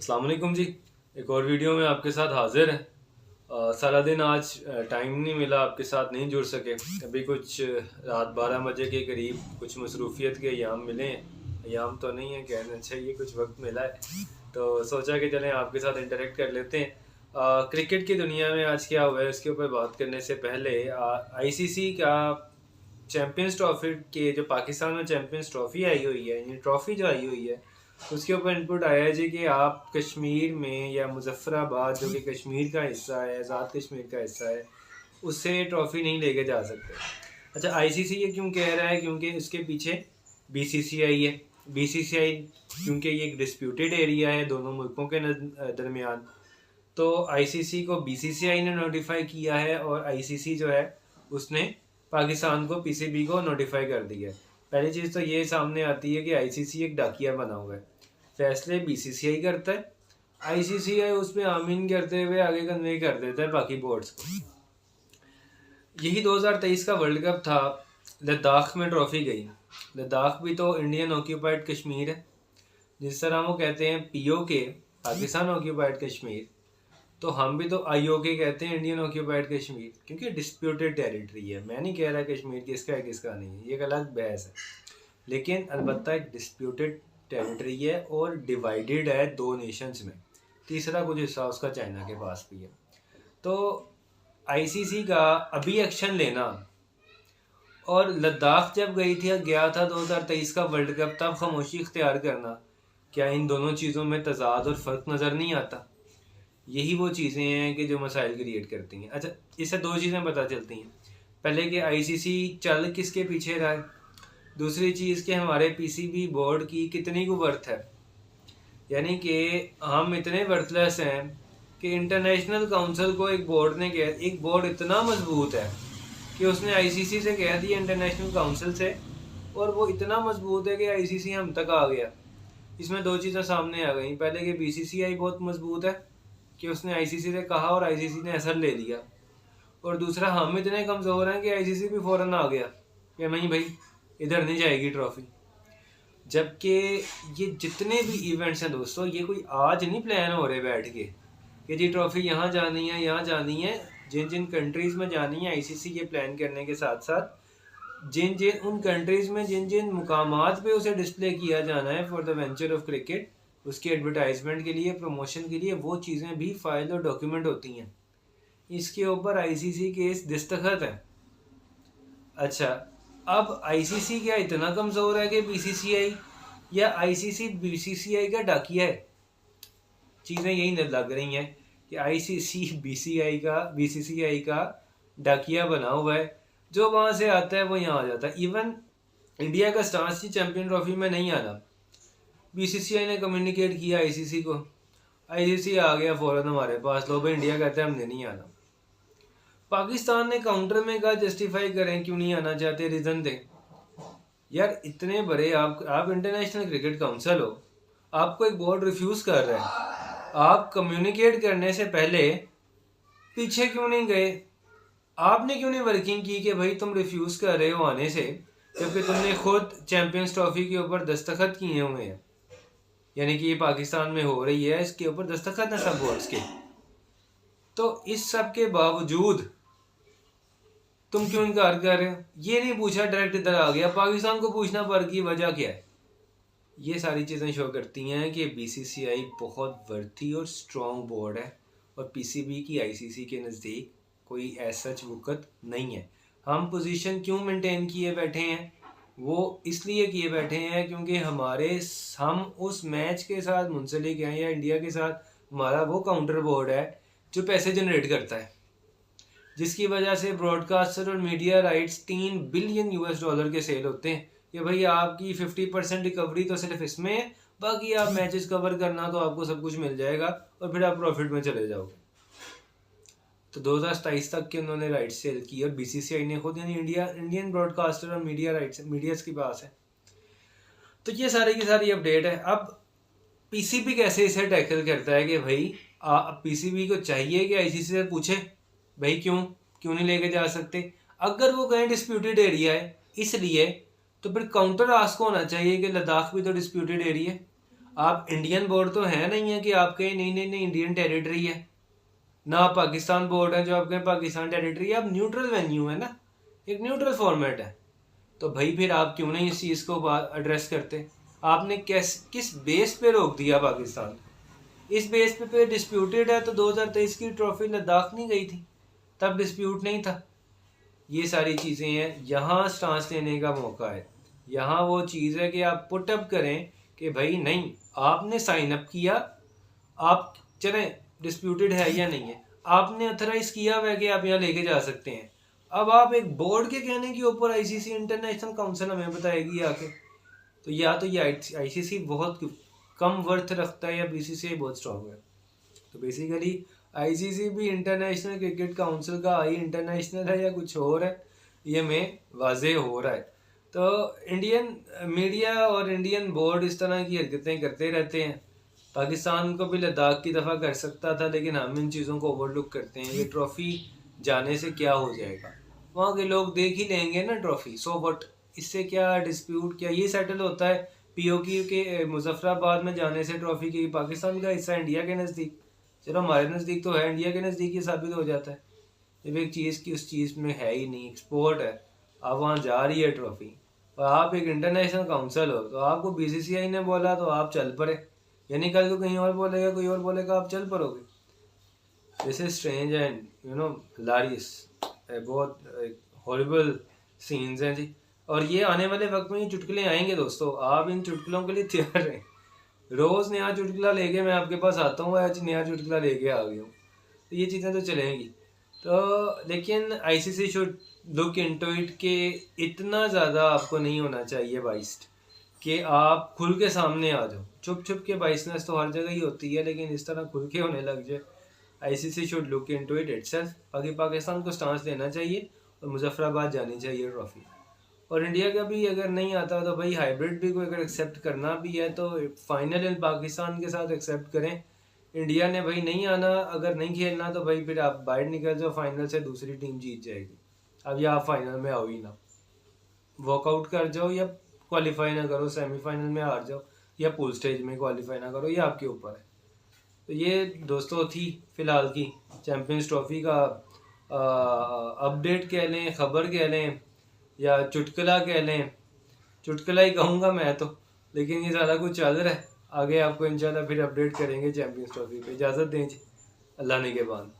अस्सलाम वालेकुम जी। एक और वीडियो में आपके साथ हाजिर है। सारा दिन आज टाइम नहीं मिला, आपके साथ नहीं जुड़ सके। अभी कुछ रात 12 बजे के करीब कुछ मसरूफियत के अयाम मिले हैं। अयाम तो नहीं है कहना चाहिए, कुछ वक्त मिला है तो सोचा कि चलें आपके साथ इंटरेक्ट कर लेते हैं। क्रिकेट की दुनिया में आज क्या हुआ है उसके ऊपर बात करने से पहले आईसीसी का चैम्पियंस ट्रॉफी के जो पाकिस्तान में चैम्पियंस ट्रॉफी आई हुई है, यानी ट्रॉफी जो आई हुई है उसके ऊपर इनपुट आया है जी कि आप कश्मीर में या मुजफ्फराबाद जो कि कश्मीर का हिस्सा है, आज़ाद कश्मीर का हिस्सा है, उससे ट्रॉफी नहीं लेके जा सकते। अच्छा, आईसीसी ये क्यों कह रहा है? क्योंकि इसके पीछे बीसीसीआई है। बीसीसीआई क्योंकि ये एक डिस्प्यूटेड एरिया है दोनों मुल्कों के दरमियान, तो आईसीसी को बीसीसीआई ने नोटिफाई किया है और आईसीसी जो है उसने पाकिस्तान को पीसीबी को नोटिफाई कर दिया है। पहली चीज़ तो ये सामने आती है कि आईसीसी एक डाकिया बना हुआ है। फैसले बीसीसीआई करता है, आईसीसीआई उस पर आमीन करते हुए आगे कन्वे कर देता है बाकी बोर्ड्स को। यही 2023 का वर्ल्ड कप था, लद्दाख में ट्रॉफी गई। लद्दाख भी तो इंडियन ऑक्यूपाइड कश्मीर है, जिस तरह वो कहते हैं पीओके पाकिस्तान ऑक्यूपाइड कश्मीर, तो हम भी तो आईओके कहते हैं इंडियन ऑक्यूपाइड कश्मीर, क्योंकि डिस्प्यूटेड टेरिटरी है। मैं नहीं कह रहा कश्मीर किसका है किसका नहीं है, ये एक अलग बहस है, लेकिन अलबत्ता एक डिस्प्यूटेड टेरिटरी है और डिवाइडेड है दो नेशंस में। तीसरा कुछ हिस्सा उसका चाइना के पास भी है। तो आईसीसी का अभी एक्शन लेना, और लद्दाख जब गया था 2023 का वर्ल्ड कप, तब खामोशी इख्तियार करना, क्या इन दोनों चीज़ों में तजाद और फ़र्क नज़र नहीं आता? यही वो चीज़ें हैं कि जो मसाइल क्रिएट करती हैं। अच्छा, इससे दो चीज़ें पता चलती हैं। पहले कि आईसीसी चल किसके पीछे रहा है, दूसरी चीज़ कि हमारे पीसीबी बोर्ड की कितनी को वर्थ है। यानी कि हम इतने वर्थलेस हैं कि इंटरनेशनल काउंसिल को एक बोर्ड इतना मजबूत है कि उसने आईसीसी से कह दिया, इंटरनेशनल काउंसिल से, और वो इतना मजबूत है कि आईसीसी हम तक आ गया। इसमें दो चीज़ें सामने आ गई। पहले कि बीसीसीआई बहुत मजबूत है कि उसने आईसीसी से कहा और आईसीसी ने असर ले लिया, और दूसरा हम इतने कमज़ोर हैं कि आईसीसी भी फ़ौरन आ गया कि नहीं भाई इधर नहीं जाएगी ट्रॉफी। जबकि ये जितने भी इवेंट्स हैं दोस्तों, ये कोई आज नहीं प्लान हो रहे बैठ के कि जी ट्रॉफी यहाँ जानी है यहाँ जानी है। जिन जिन कंट्रीज़ में जानी है आईसीसी ये प्लान करने के साथ साथ जिन जिन उन कंट्रीज़ में जिन जिन मुकामात पे उसे डिस्प्ले किया जाना है for the venture of cricket, उसकी एडवर्टाइजमेंट के लिए, प्रमोशन के लिए, वो चीज़ें भी फाइल और डॉक्यूमेंट होती हैं। इसके ऊपर आईसीसी के इस दस्तखत है। अच्छा, अब आईसीसी क्या इतना कमज़ोर है कि बीसीसीआई, या आईसीसी बीसीसीआई का डाकिया है? चीज़ें यही लग रही हैं कि आईसीसी बीसीसीआई का डाकिया बना हुआ है। जो वहाँ से आता है वो यहाँ आ जाता है। इवन इंडिया का स्टांस थी चैंपियन ट्रॉफी में नहीं आना, बीसीसीआई ने कम्युनिकेट किया आईसीसी को, आईसीसी आ गया फ़ौरन हमारे पास, लो भाई इंडिया कहता है हमने नहीं आना। पाकिस्तान ने काउंटर में कहा जस्टिफाई करें क्यों नहीं आना चाहते, रीज़न दें। यार इतने बड़े आप इंटरनेशनल क्रिकेट काउंसिल हो, आपको एक बोर्ड रिफ्यूज़ कर रहा है, आप कम्युनिकेट करने से पहले पीछे क्यों नहीं गए? आपने क्यों नहीं वर्किंग की कि भाई तुम रिफ्यूज़ कर रहे हो आने से, जबकि तुमने खुद चैंपियंस ट्रॉफी के ऊपर दस्तखत किए हुए हैं, यानी कि ये पाकिस्तान में हो रही है, इसके ऊपर दस्तखत है सब बोर्ड्स के। तो इस सब के बावजूद तुम क्यों इनकार कर रहे हो? ये नहीं पूछा, डायरेक्ट इधर आ गया। पाकिस्तान को पूछना पर की वजह क्या है? ये सारी चीज़ें शो करती हैं कि बीसीसीआई बहुत वर्थी और स्ट्रॉन्ग बोर्ड है, और पीसीबी की आईसीसी के नज़दीक कोई ऐसा वक़्त नहीं है। हम पोजीशन क्यों मेंटेन किए बैठे हैं? वो इसलिए किए बैठे हैं क्योंकि हम उस मैच के साथ मुंसलिक हैं, या इंडिया के साथ हमारा वो काउंटर बोर्ड है जो पैसे जनरेट करता है, जिसकी वजह से ब्रॉडकास्टर और media rights 3 billion US dollar के सेल होते हैं कि भाई आपकी 50% रिकवरी तो सिर्फ इसमें है, बाकी आप मैचेस कवर करना तो आपको सब कुछ मिल जाएगा और फिर आप प्रॉफिट में चले जाओगे। तो 2027 तक के उन्होंने राइट्स सेल की, और बीसीसीआई ने खुद, यानी इंडियन ब्रॉडकास्टर और मीडिया राइट्स मीडियाज के पास है। तो ये सारी की सारी अपडेट है। अब पीसीबी कैसे इसे टैकल करता है कि भाई पीसीबी को चाहिए कि आईसीसी से पूछे भाई क्यों नहीं लेके जा सकते। अगर वो कहीं डिस्प्यूटेड एरिया है इसलिए, तो फिर काउंटर आस्क होना चाहिए कि लद्दाख भी तो डिस्प्यूटेड एरिया है। आप इंडियन बोर्ड तो है नहीं है कि आपके नहीं नहीं नहीं इंडियन टेरिटरी है, ना पाकिस्तान बोर्ड है जो आपके पाकिस्तान टेरिटरी है, आप न्यूट्रल वेन्यू है ना, एक न्यूट्रल फॉर्मेट है। तो भाई फिर आप क्यों नहीं इस चीज़ को एड्रेस करते? आपने किस बेस पे रोक दिया पाकिस्तान? इस बेस पे डिस्प्यूटेड है, तो 2023 की ट्रॉफी लद्दाख नहीं गई थी, तब डिस्प्यूट नहीं था। ये सारी चीज़ें हैं, यहाँ स्टांस लेने का मौका है। यहाँ वो चीज़ है कि आप पुट अप करें कि भाई नहीं, आपने साइन अप किया, आप चलें डिस्प्यूटेड है या नहीं है, आपने अथराइज किया हुआ है कि आप यहाँ लेके जा सकते हैं। अब आप एक बोर्ड के कहने के ऊपर आईसीसी इंटरनेशनल काउंसिल हमें बताएगी आके, तो या तो ये आईसीसी बहुत कम वर्थ रखता है या बीसीसीआई बहुत स्ट्रांग है। तो बेसिकली आईसीसी भी इंटरनेशनल क्रिकेट काउंसिल का आई इंटरनेशनल है या कुछ और है, ये में वाजे हो रहा है। तो इंडियन मीडिया और इंडियन बोर्ड इस तरह की हरकतें करते रहते हैं। पाकिस्तान को भी लद्दाख की दफ़ा कर सकता था, लेकिन हम इन चीज़ों को ओवरलुक करते हैं। ये ट्रॉफ़ी जाने से क्या हो जाएगा, वहाँ के लोग देख ही लेंगे ना ट्रॉफ़ी, सो व्हाट, इससे क्या डिस्प्यूट, क्या ये सेटल होता है पीओके के मुजफ्फराबाद में जाने से ट्रॉफ़ी की? पाकिस्तान का हिस्सा इंडिया के नज़दीक, चलो हमारे नज़दीक तो है, इंडिया के नज़दीक ये साबित हो जाता है जब एक चीज़ की उस चीज़ में है ही नहीं, एक्सपोर्ट है, अब वहाँ जा रही है ट्रॉफ़ी और आप एक इंटरनेशनल काउंसिल हो, तो आपको बीसीसीआई ने बोला तो आप चल पड़े, यानी कल को कहीं और बोलेगा, कोई और बोलेगा, आप चल पड़ोगे। This is strange and hilarious, बहुत हॉरिबल सीन्स हैं जी। और ये आने वाले वक्त में ये चुटकुले आएंगे दोस्तों, आप इन चुटकुलों के लिए तैयार रहें। रोज़ नया चुटकुला लेके मैं आपके पास आता हूँ, आज नया चुटकुला लेके आ गया हूँ, तो ये चीज़ें तो चलेंगी। तो लेकिन ICC should look into it कि इतना ज़्यादा आपको नहीं होना चाहिए बाइस्ड कि आप खुल के सामने आ जाओ। छुप छुप के बाइसनेस तो हर जगह ही होती है, लेकिन इस तरह खुल के होने लग जाए। ICC should look into it itself. बाकी पाकिस्तान को स्टांस लेना चाहिए और मुजफ्फराबाद जानी चाहिए ट्रॉफी। और इंडिया का भी अगर नहीं आता तो भाई हाइब्रिड भी कोई अगर एक्सेप्ट करना भी है तो फाइनल इन पाकिस्तान के साथ एक्सेप्ट करें। इंडिया ने भाई नहीं आना, अगर नहीं खेलना तो भाई फिर आप बाहर निकल जाओ फाइनल से, दूसरी टीम जीत जाएगी। अब या आप फाइनल में आओ ही ना, वॉकआउट कर जाओ या क्वालिफाई ना करो, सेमीफाइनल में हार जाओ या पूल स्टेज में क्वालिफाई ना करो, ये आपके ऊपर है। तो ये दोस्तों थी फिलहाल की चैंपियंस ट्रॉफी का अपडेट कह लें, खबर कह लें या चुटकुला कह लें। चुटकुला ही कहूँगा मैं तो, लेकिन ये ज़्यादा कुछ चल रहा है। आगे आपको इंशाल्लाह फिर अपडेट करेंगे चैंपियंस ट्रॉफी पे। इजाज़त दें जी, अल्लाह ने के बाद।